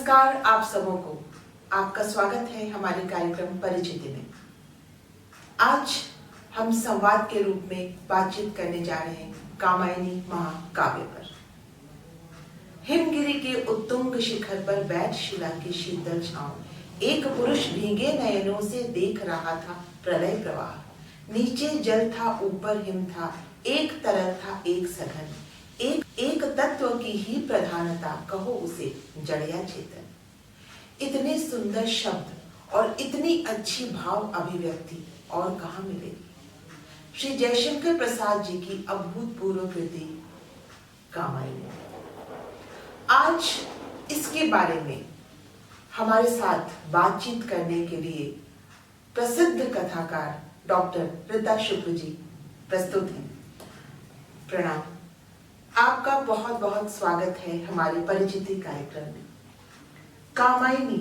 नमस्कार आप सबों को। आपका स्वागत है हमारे कार्यक्रम परिचिति में। आज हम संवाद के रूप में बातचीत करने जा रहे हैं कामायनी महाकाव्य पर। हिमगिरी के उत्तुंग शिखर पर बैठ शिला की शीतल छांव एक पुरुष भीगे नयनों से देख रहा था प्रलय प्रवाह। नीचे जल था, ऊपर हिम था, एक तरल था एक सघन, एक तत्व की ही प्रधानता, कहो उसे जड़ या चेतन। इतने सुंदर शब्द और इतनी अच्छी भाव अभिव्यक्ति और कहाँ मिलेगी। श्री जयशंकर प्रसाद जी की अभूतपूर्व कृति कामायनी। आज इसके बारे में हमारे साथ बातचीत करने के लिए प्रसिद्ध कथाकार डॉक्टर रीता शुक्ल जी प्रस्तुत हैं। प्रणाम। आपका बहुत बहुत स्वागत है हमारे परिचिति कार्यक्रम में। कामायनी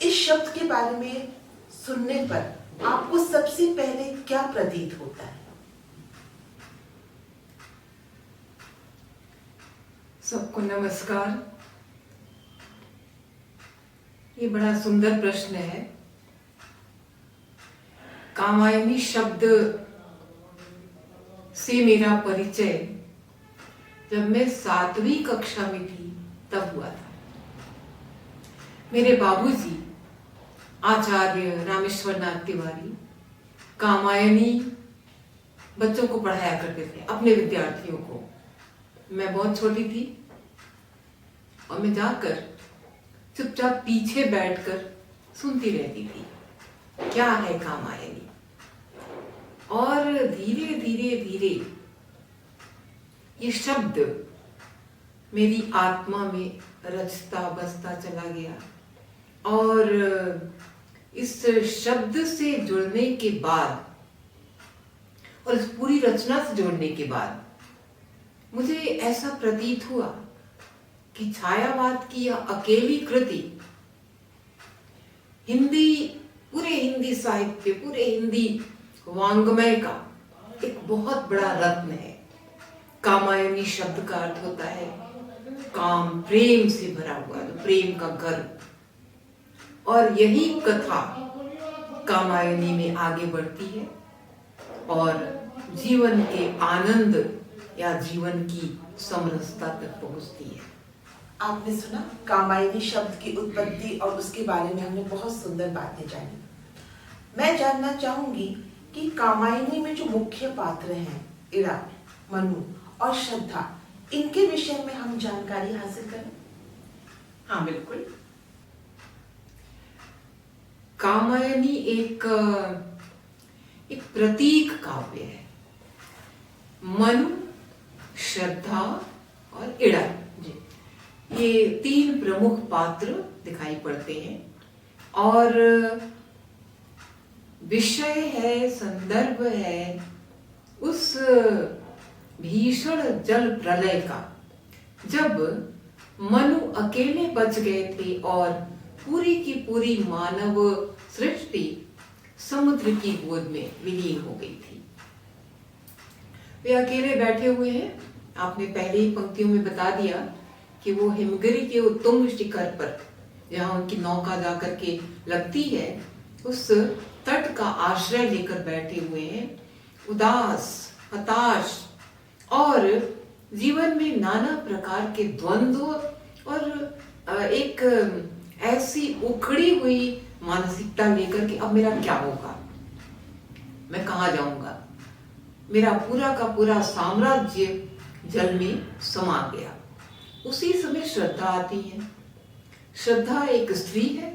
इस शब्द के बारे में सुनने पर आपको सबसे पहले क्या प्रतीत होता है? सबको नमस्कार। ये बड़ा सुंदर प्रश्न है। कामायनी शब्द से मेरा परिचय जब मैं 7वीं कक्षा में थी तब हुआ था। मेरे बाबूजी आचार्य रामेश्वर नाथ तिवारी कामायनी बच्चों को पढ़ाया करते थे, अपने विद्यार्थियों को। मैं बहुत छोटी थी और मैं जाकर चुपचाप पीछे बैठकर सुनती रहती थी क्या है कामायनी। और धीरे धीरे धीरे ये शब्द मेरी आत्मा में रचता बसता चला गया और इस शब्द से जुड़ने के बाद और इस पूरी रचना से जुड़ने के बाद मुझे ऐसा प्रतीत हुआ कि छायावाद की यह अकेली कृति पूरे हिंदी साहित्य, पूरे हिंदी वांग्मय का एक बहुत बड़ा रत्न है। कामायनी शब्द का अर्थ होता है काम, प्रेम से भरा हुआ, प्रेम का गर्व। और यही कथा कामायनी में आगे बढ़ती है और जीवन के आनंद या जीवन की समरसता तक पहुंचती है। आपने सुना कामायनी शब्द की उत्पत्ति और उसके बारे में हमने बहुत सुंदर बातें जानी। मैं जानना चाहूंगी कि कामायनी में जो मुख्य पात्र हैं इड़ा, मनु और श्रद्धा, इनके विषय में हम जानकारी हासिल करें। हाँ बिल्कुल। कामायनी एक प्रतीक काव्य है। मनु, श्रद्धा और इड़ा, ये 3 प्रमुख पात्र दिखाई पड़ते हैं और विषय है, संदर्भ है उस भीषण जल प्रलय का, जब मनु अकेले बच गए थे और पूरी की पूरी मानव सृष्टि समुद्र की गोद में विलीन हो गई थी। वे अकेले बैठे हुए हैं। आपने पहले ही पंक्तियों में बता दिया कि वो हिमगिरी के उत्तुंग शिखर पर, जहां उनकी नौका जाकर के लगती है, उस तट का आश्रय लेकर बैठे हुए हैं, उदास, हताश और जीवन में नाना प्रकार के द्वंद्व और एक ऐसी उखड़ी हुई मानसिकता लेकर के अब मेरा क्या होगा, मैं कहाँ जाऊंगा। मेरा पूरा का पूरा साम्राज्य जल में समा गया। उसी समय श्रद्धा आती है। श्रद्धा एक स्त्री है,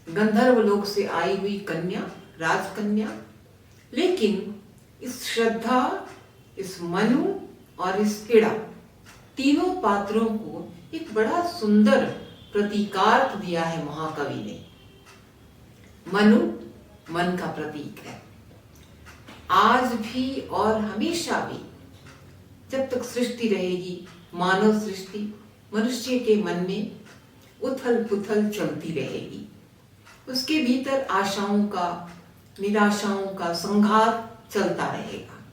गंधर्व लोक से आई हुई कन्या, राजकन्या। लेकिन इस श्रद्धा, इस मनु और इस इड़ा, तीनों पात्रों को एक बड़ा सुंदर प्रतीकार्थ दिया है महाकवि ने। मनु मन का प्रतीक है। आज भी और हमेशा भी जब तक सृष्टि रहेगी, मानव सृष्टि, मनुष्य के मन में उथल पुथल चलती रहेगी। उसके भीतर आशाओं का, निराशाओं का संघात चलता रहेगा।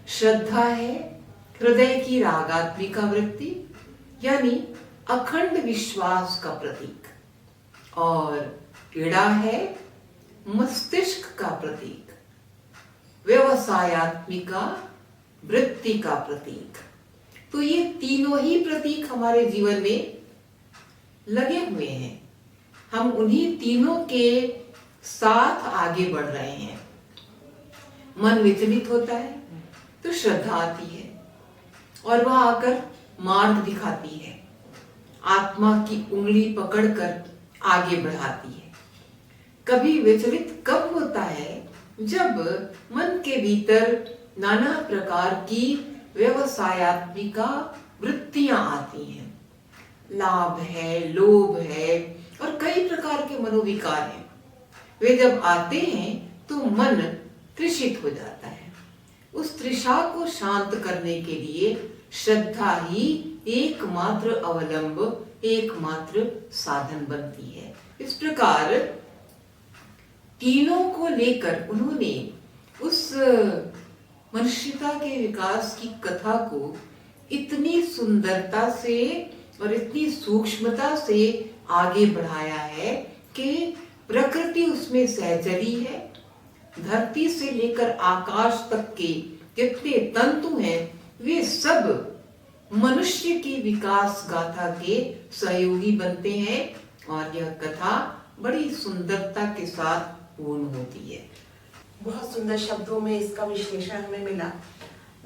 श्रद्धा है हृदय की रागात्मिका वृत्ति, यानी अखंड विश्वास का प्रतीक और इड़ा है मस्तिष्क का प्रतीक, व्यवसायत्मिका वृत्ति का प्रतीक। तो ये तीनों ही प्रतीक हमारे जीवन में लगे हुए हैं। हम उन्हीं तीनों के साथ आगे बढ़ रहे हैं। मन विचलित होता है तो श्रद्धा आती है और वह आकर मार्ग दिखाती है, आत्मा की उंगली पकड़कर आगे बढ़ाती है। कभी विचलित कब होता है? जब मन के भीतर नाना प्रकार की व्यवसायत्मिका वृत्तियां आती हैं, लाभ है, लोभ है और कई प्रकार के मनोविकार हैं। वे जब आते हैं तो मन त्रिषित हो जाता है। उस तृषा को शांत करने के लिए श्रद्धा ही एकमात्र अवलंब, एकमात्र साधन बनती है। इस प्रकार तीनों को लेकर उन्होंने उस मनुष्यता के विकास की कथा को इतनी सुंदरता से और इतनी सूक्ष्मता से आगे बढ़ाया है कि प्रकृति उसमें सहचरी है। धरती से लेकर आकाश तक के जितने तंतु हैं वे सब मनुष्य की विकास गाथा के सहयोगी बनते हैं और यह कथा बड़ी सुंदरता के साथ पूर्ण होती है। बहुत सुंदर शब्दों में इसका विश्लेषण हमें मिला।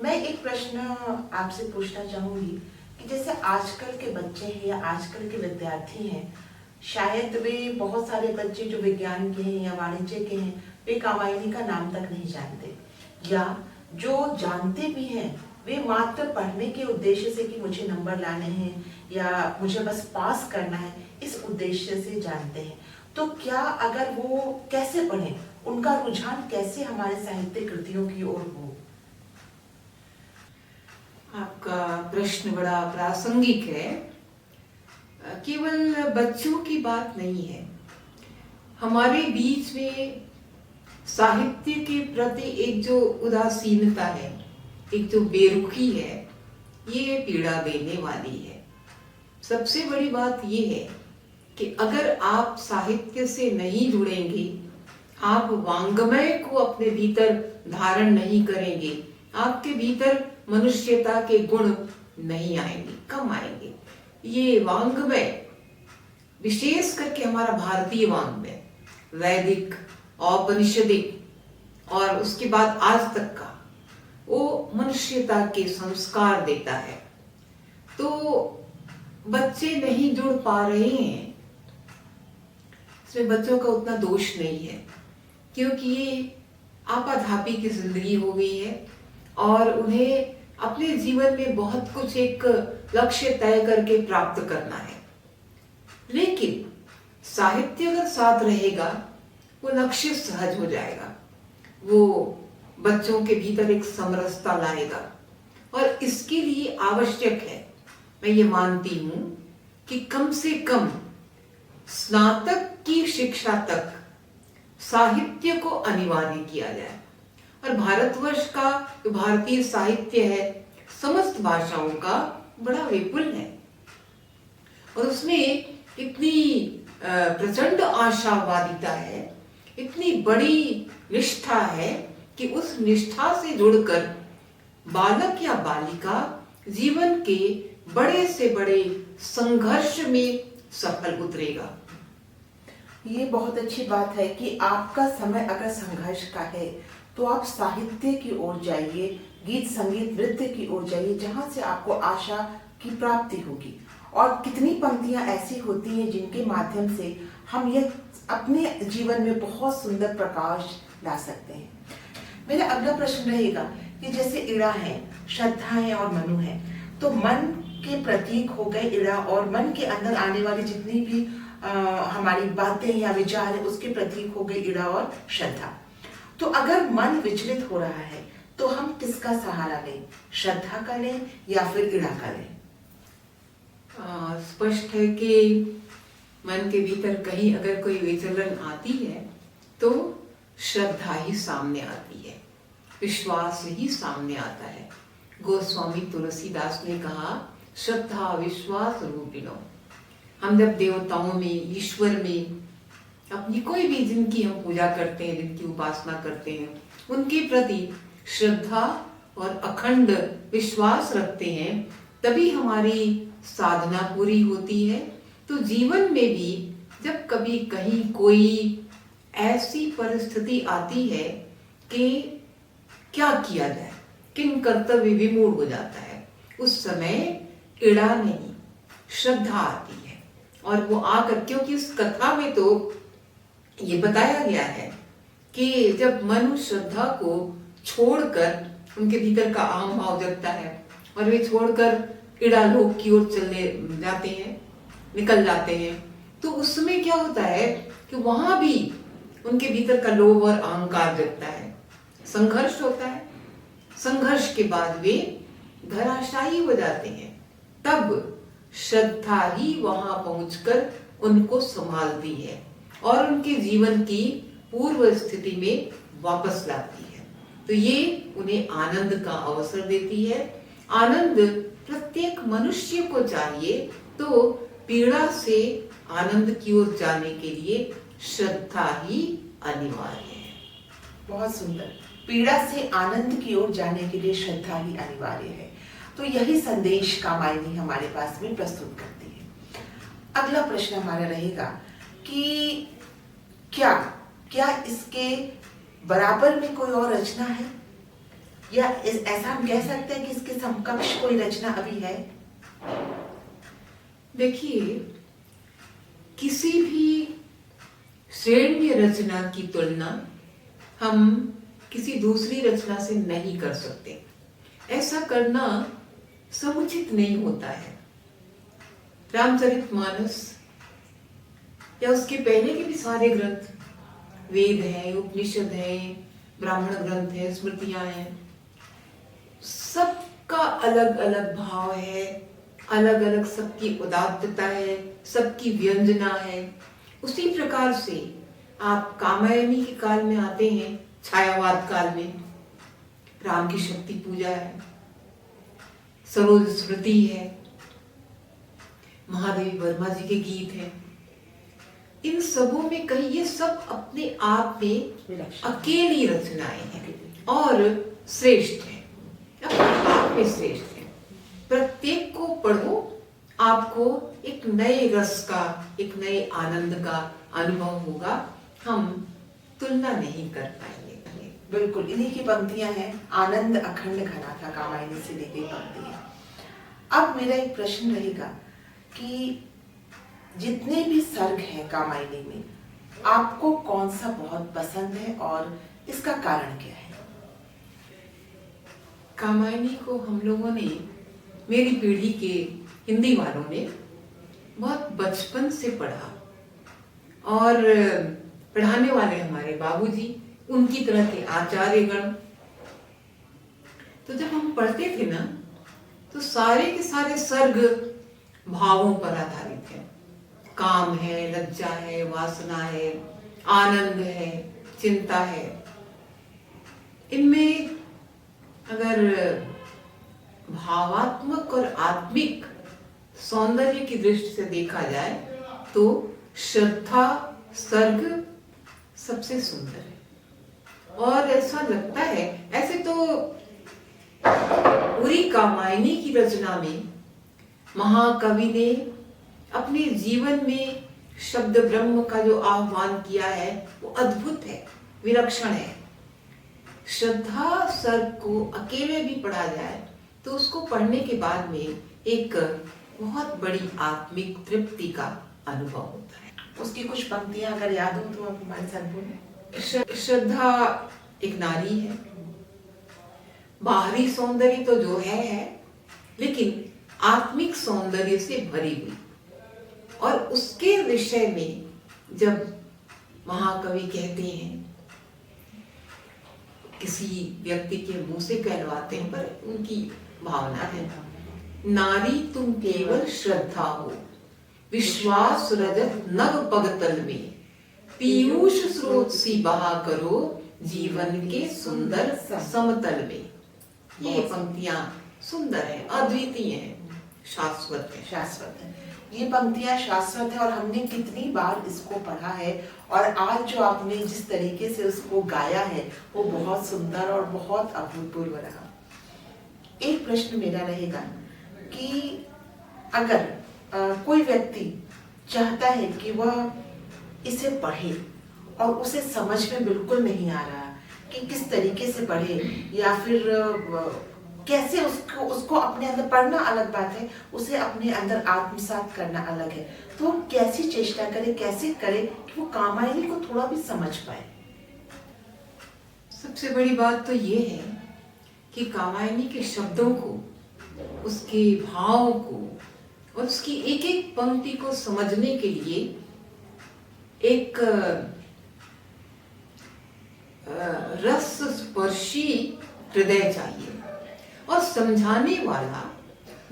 मैं एक प्रश्न आपसे पूछना चाहूंगी कि जैसे आजकल के बच्चे हैं या आजकल के विद्यार्थी हैं, शायद वे बहुत सारे बच्चे जो विज्ञान के हैं या वाणिज्य के हैं, वे कामायनी का नाम तक नहीं जानते, या जो जानते भी हैं वे मात्र पढ़ने के उद्देश्य से कि मुझे नंबर लाने हैं या मुझे बस पास करना है, इस उद्देश्य से जानते हैं। तो क्या अगर वो कैसे पढ़ें, उनका रुझान कैसे हमारे साहित्य कृतियों की ओर हो? आपका प्रश्न बड़ा प्रासंगिक है। केवल बच्चों की बात नहीं है, हमारे बीच में साहित्य के प्रति एक जो उदासीनता है, एक जो बेरुखी है, ये पीड़ा देने वाली है। सबसे बड़ी बात ये है कि अगर आप साहित्य से नहीं जुड़ेंगे, आप वांग्मय को अपने भीतर धारण नहीं करेंगे, आपके भीतर मनुष्यता के गुण नहीं आएंगे, कम आएंगे। ये वांग्मय, विशेष करके हमारा भारतीय वांग्मय, वैदिक, औपनिषदिक और उसके बाद आज तक का, वो मनुष्यता के संस्कार देता है। तो बच्चे नहीं जुड़ पा रहे हैं, इसमें बच्चों का उतना दोष नहीं है, क्योंकि ये आपाधापी की जिंदगी हो गई है और उन्हें अपने जीवन में बहुत कुछ एक लक्ष्य तय करके प्राप्त करना है। लेकिन साहित्य अगर साथ रहेगा, वो लक्ष्य सहज हो जाएगा, वो बच्चों के भीतर एक समरसता लाएगा। और इसके लिए आवश्यक है, मैं ये मानती हूं कि कम से कम स्नातक की शिक्षा तक साहित्य को अनिवार्य किया जाए। और भारतवर्ष का जो भारतीय साहित्य है, समस्त भाषाओं का बड़ा विपुल है और उसमें इतनी प्रचंड आशावादिता है, इतनी बड़ी निष्ठा है कि उस निष्ठा से जुड़कर बालक या बालिका जीवन के बड़े से बड़े संघर्ष में सफल उतरेगा। ये बहुत अच्छी बात है कि आपका समय अगर संघर्ष का है तो आप साहित्य की ओर जाइए, गीत संगीत नृत्य की ओर जाइए, जहां से आपको आशा की प्राप्ति होगी। और कितनी पंक्तियां ऐसी होती हैं जिनके माध्यम से हम ये अपने जीवन में बहुत सुंदर प्रकाश ला सकते हैं। मेरा अगला प्रश्न रहेगा कि जैसे इड़ा है, श्रद्धा है और मनु है, तो मन के प्रतीक हो गए इड़ा, और मन के अंदर आने वाली जितनी भी हमारी बातें या विचार है उसके प्रतीक हो गए इड़ा और श्रद्धा। तो अगर मन विचलित हो रहा है तो हम किसका सहारा लें, श्रद्धा का लें या फिर इड़ा का लें? स्पष्ट है कि मन के भीतर कहीं अगर कोई विचलन आती है तो श्रद्धा ही सामने आती है, विश्वास ही सामने आता है। गोस्वामी तुलसीदास ने कहा, श्रद्धा विश्वास रूपिणो। हम जब देवताओं में, ईश्वर में, अपनी कोई भी जिनकी हम पूजा करते हैं, जिनकी उपासना करते हैं, उनके प्रति श्रद्धा और अखंड विश्वास रखते हैं, तभी हमारी साधना पूरी होती है। तो जीवन में भी जब कभी कहीं कोई ऐसी परिस्थिति आती है कि क्या किया जाए, किन कर्तव्य विमूढ़ हो जाता है, उस समय इड़ा नहीं, श्रद्धा आती है। और वो आकर, क्योंकि इस कथा में तो ये बताया गया है कि जब मनुष्य श्रद्धा को छोड़कर, उनके भीतर का अहम भाव जगता है और वे छोड़कर इड़ा लोक की ओर चलने जाते हैं, निकल जाते हैं, तो उसमें क्या होता है कि वहां भी उनके भीतर का लोभ और अहंकार जगता है, संघर्ष होता है। संघर्ष के बाद वे धराशायी हो जाते हैं। तब श्रद्धा ही वहां पहुंचकर उनको संभालती है और उनके जीवन की पूर्व स्थिति में वापस लाती है। तो ये उन्हें आनंद का अवसर देती है। आनंद प्रत्येक मनुष्य को चाहिए, तो पीड़ा से आनंद की ओर जाने के लिए श्रद्धा ही अनिवार्य है। बहुत सुंदर। पीड़ा से आनंद की ओर जाने के लिए श्रद्धा ही अनिवार्य है। तो यही संदेश कामायनी हमारे पास में प्रस्तुत करती है। अगला प्रश्न हमारा रहेगा कि क्या इसके बराबर में कोई और रचना है, या ऐसा हम कह सकते हैं कि इसके समकक्ष कोई रचना अभी है? देखिए, किसी भी श्रेणीय रचना की तुलना हम किसी दूसरी रचना से नहीं कर सकते। ऐसा करना समुचित नहीं होता है। रामचरितमानस या उसके पहले के भी सारे ग्रंथ, वेद हैं, उपनिषद हैं, ब्राह्मण ग्रंथ हैं, स्मृतियां हैं, सबका अलग अलग भाव है, अलग अलग सबकी उदात्तता है, सबकी व्यंजना है। उसी प्रकार से आप कामायनी के काल में आते हैं, छायावाद काल में राम की शक्ति पूजा है, सरोज स्मृति है, महादेवी वर्मा जी के गीत हैं। इन सबों में कहीं ये सब अपने आप में अकेली रचनाएं हैं और श्रेष्ठ हैं, अपने आप में श्रेष्ठ हैं। प्रत्येक को पढ़ो, आपको एक नए रस का, एक नए आनंद का अनुभव होगा। हम तुलना नहीं कर पाएंगे। बिल्कुल, इन्हीं की पंक्तियां हैं, आनंद अखंड घना था, कामायनी से ली गई पंक्तियां। अब मेरा एक प्रश्न रहेगा कि जितने भी सर्ग हैं कामायनी में, आपको कौन सा बहुत पसंद है और इसका कारण क्या है? कामायनी को हम लोगों ने, मेरी पीढ़ी के हिंदी वालों ने बहुत बचपन से पढ़ा, और पढ़ाने वाले हमारे बाबूजी, उनकी तरह के आचार्यगण। तो जब हम पढ़ते थे ना, तो सारे के सारे सर्ग भावों पर आधारित है। काम है, लज्जा है, वासना है, आनंद है, चिंता है। इनमें अगर भावात्मक और आत्मिक सौंदर्य की दृष्टि से देखा जाए तो श्रद्धा सर्ग सबसे सुंदर है। और ऐसा लगता है, ऐसे तो पूरी कामायनी की रचना में महाकवि ने अपने जीवन में शब्द ब्रह्म का जो आह्वान किया है वो अद्भुत है, विलक्षण है। श्रद्धा सर्ग को अकेले भी पढ़ा जाए तो उसको पढ़ने के बाद में एक बहुत बड़ी आत्मिक तृप्ति का अनुभव होता है। उसकी कुछ पंक्तियां अगर याद हो तो आप हमारे साथ बोलें। श्रद्धा एक नारी है, बाहरी सौंदर्य तो जो है, लेकिन आत्मिक सौंदर्य से भरी हुई। और उसके विषय में जब महाकवि कहते हैं, किसी व्यक्ति के मुंह से कहलवाते हैं, पर उनकी भावना है, नारी तुम केवल श्रद्धा हो, विश्वास रजत नव पगतल में, पीयूष स्रोत सी बहा करो, जीवन के सुंदर समतल में। ये पंक्तियां सुंदर है, अद्वितीय है। शाश्वत है। शाश्वत है। ये पंक्तियां शाश्वत है और हमने कितनी बार इसको पढ़ा है और आज जो आपने जिस तरीके से उसको गाया है वो बहुत सुंदर और बहुत अभूतपूर्व रहा। एक प्रश्न मेरा रहेगा कि अगर कोई व्यक्ति चाहता है कि वह इसे पढ़े और उसे समझ में बिल्कुल नहीं आ रहा कि किस तरीके से पढ़े या फिर कैसे उसको अपने अंदर, पढ़ना अलग बात है, उसे अपने अंदर आत्मसात करना अलग है, तो कैसी चेष्टा करे, कैसे करे कि वो कामायनी को थोड़ा भी समझ पाए। सबसे बड़ी बात तो ये है कि कामायनी के शब्दों को, उसके भाव को और उसकी एक एक पंक्ति को समझने के लिए एक रस स्पर्शी हृदय चाहिए और समझाने वाला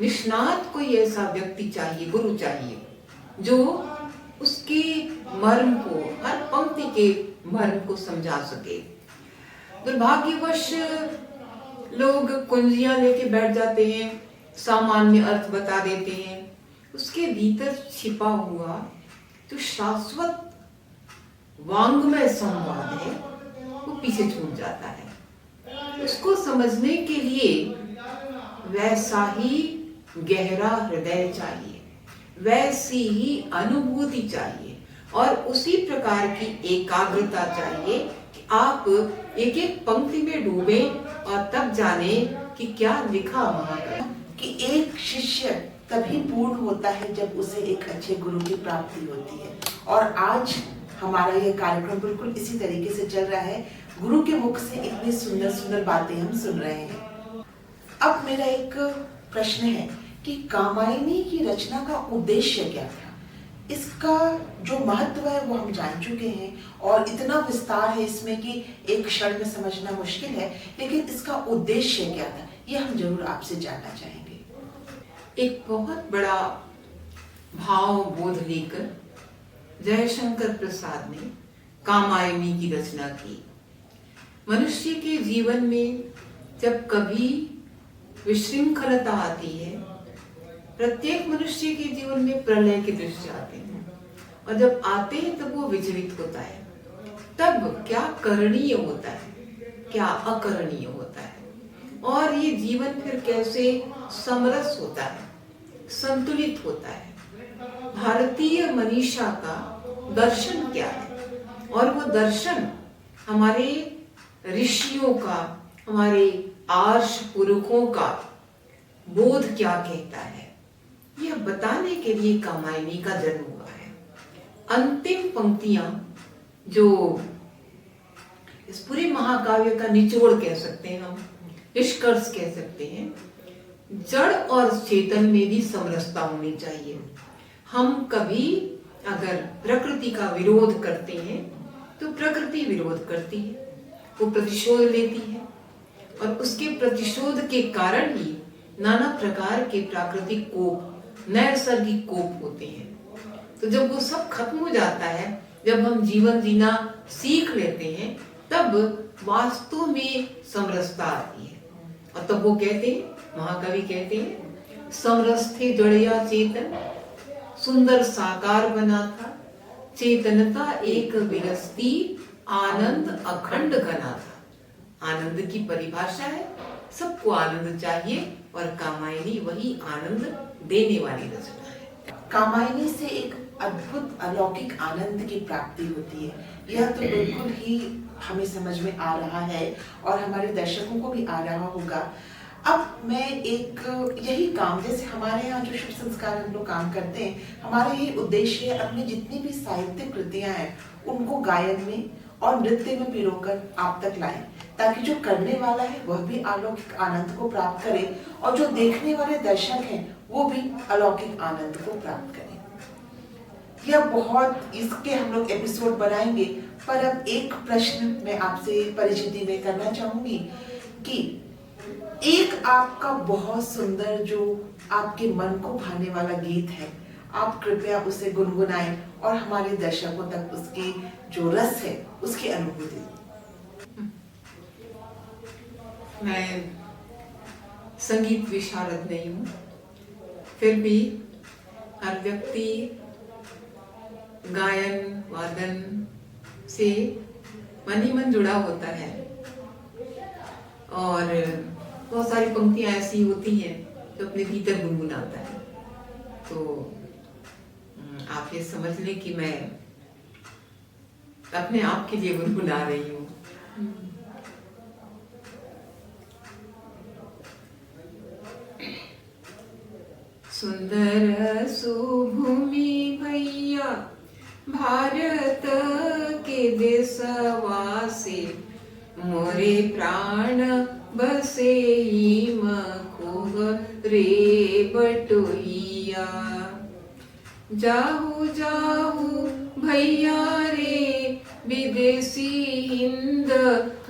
निष्णात कोई ऐसा व्यक्ति चाहिए, गुरु चाहिए, जो उसके मर्म को, हर पंक्ति के मर्म को समझा सके। दुर्भाग्यवश लोग कुंजियां लेके बैठ जाते हैं, सामान्य अर्थ बता देते हैं, उसके भीतर छिपा हुआ जो शाश्वत वांग्मय संवाद है वो पीछे छूट जाता है। उसको समझने के लिए वैसा ही गहरा हृदय चाहिए, वैसी ही अनुभूति चाहिए और उसी प्रकार की एकाग्रता चाहिए कि आप एक एक पंक्ति में डूबे और तब जाने कि क्या लिखा वहां पर। कि एक शिष्य तभी पूर्ण होता है जब उसे एक अच्छे गुरु की प्राप्ति होती है और आज हमारा यह कार्यक्रम बिल्कुल इसी तरीके से चल रहा है। गुरु के मुख से इतनी सुंदर सुंदर बातें हम सुन रहे हैं। अब मेरा एक प्रश्न है कि कामायनी की रचना का उद्देश्य क्या था? इसका जो महत्व है वो हम जान चुके हैं और इतना विस्तार है इसमें कि एक क्षण में समझना मुश्किल है, लेकिन इसका उद्देश्य क्या था ये हम जरूर आपसे जानना चाहेंगे। एक बहुत बड़ा भाव बोध लेकर जयशंकर प्रसाद ने कामायनी की रचना की। मनुष्य के जीवन में जब कभी विशृंखलता आती है, प्रत्येक मनुष्य के जीवन में प्रलय के दृश्य आते हैं और जब आते हैं तब वो विचलित होता है। तब क्या करणीय होता है, क्या अकरणीय होता है और ये जीवन फिर कैसे समरस होता है, संतुलित होता है। भारतीय मनीषा का दर्शन क्या है और वो दर्शन हमारे ऋषियों का, हमारे आर्ष पुरुषों का बोध क्या कहता है, यह बताने के लिए कामायनी का जन्म हुआ है। अंतिम पंक्तियां जो इस पूरे महाकाव्य का निचोड़ कह सकते हैं, हम निष्कर्ष कह सकते हैं, जड़ और चेतन में भी समरसता होनी चाहिए। हम कभी अगर प्रकृति का विरोध करते हैं तो प्रकृति विरोध करती है, वो प्रतिशोध लेती है और उसके प्रतिशोध के कारण ही नाना प्रकार के प्राकृतिक कोप, नैसर्गिक कोप होते हैं। तो जब वो सब खत्म हो जाता है, जब हम जीवन जीना सीख लेते हैं, तब वास्तव में समरसता आती है और तब वो कहते हैं, महाकवि कहते हैं, समरस्थे जड़या चेतन सुंदर साकार बना था, चेतनता एक विरस्ती आनंद अखंड घना था। आनंद की परिभाषा है, सबको आनंद चाहिए और कामायनी वही आनंद देने वाली रचना है। कामायनी से एक अद्भुत अलौकिक आनंद की प्राप्ति होती है, यह तो बिल्कुल ही हमें समझ में आ रहा है और हमारे दर्शकों को भी आ रहा होगा। अब मैं एक यही काम, जैसे हमारे यहाँ जो शुभ संस्कार हम लोग काम करते हैं, हमारा यही उद्देश्य है अपनी जितनी भी साहित्यिक कृतियां हैं उनको गायन में और नृत्य में पिरोकर आप तक लाएं, ताकि जो करने वाला है वह भी अलौकिक आनंद को प्राप्त करे और जो देखने वाले दर्शक हैं वो भी अलौकिक आनंद को प्राप्त करें। यह बहुत, इसके हम लोग एपिसोड बनाएंगे, पर अब एक प्रश्न मैं आपसे परिचिति में करना चाहूंगी कि एक आपका बहुत सुंदर जो आपके मन को भाने वाला गीत है, आप कृपया उसे गुनगुनाएं और हमारे दर्शकों तक उसकी जो रस है उसकी अनुभूति। मैं संगीत विशारद नहीं हूँ, फिर भी हर व्यक्ति गायन वादन से मन ही मन जुड़ा होता है और बहुत सारी पंक्तियां ऐसी होती हैं जो अपने भीतर गुनगुनाता है। तो आप ये समझ लें कि मैं अपने आप के लिए गुनगुना रही हूँ। सुंदर सुभूमि भैया भारत के देशवा से, मोरे प्राण बसे मखोग रे बटोहिया। जाहू जाहू भैया रे विदेशी हिंद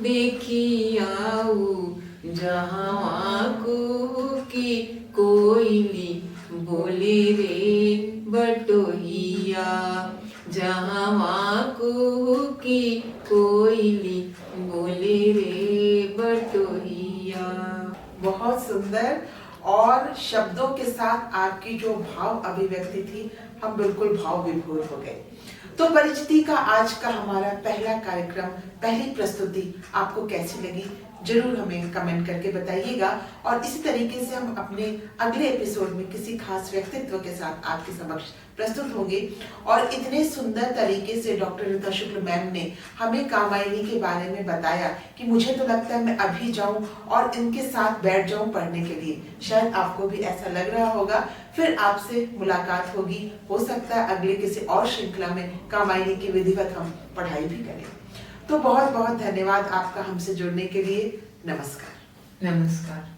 देखी आऊ, जहाँ कुहू की कोयली बोले रे बटोहिया। जहाँ कुहू की कोयली बोले रे बटोहिया। बहुत सुंदर, और शब्दों के साथ आपकी जो भाव अभिव्यक्ति थी, हम बिल्कुल भाव विभोर हो गए। तो परिचिति का आज का हमारा पहला कार्यक्रम, पहली प्रस्तुति आपको कैसी लगी जरूर हमें कमेंट करके बताइएगा। और इसी तरीके से हम अपने अगले एपिसोड में किसी खास व्यक्तित्व के साथ आपके समक्ष प्रस्तुत होंगे। और इतने सुंदर तरीके से डॉक्टर रीता शुक्ल मैम ने हमें कामायनी के बारे में बताया कि मुझे तो लगता है मैं अभी जाऊं और इनके साथ बैठ जाऊं पढ़ने के लिए। शायद आपको भी ऐसा लग रहा होगा। फिर आपसे मुलाकात होगी, हो सकता है अगले किसी और श्रृंखला में कामायनी की विधिवत हम पढ़ाई भी करें। तो बहुत बहुत धन्यवाद आपका हमसे जुड़ने के लिए। नमस्कार। नमस्कार।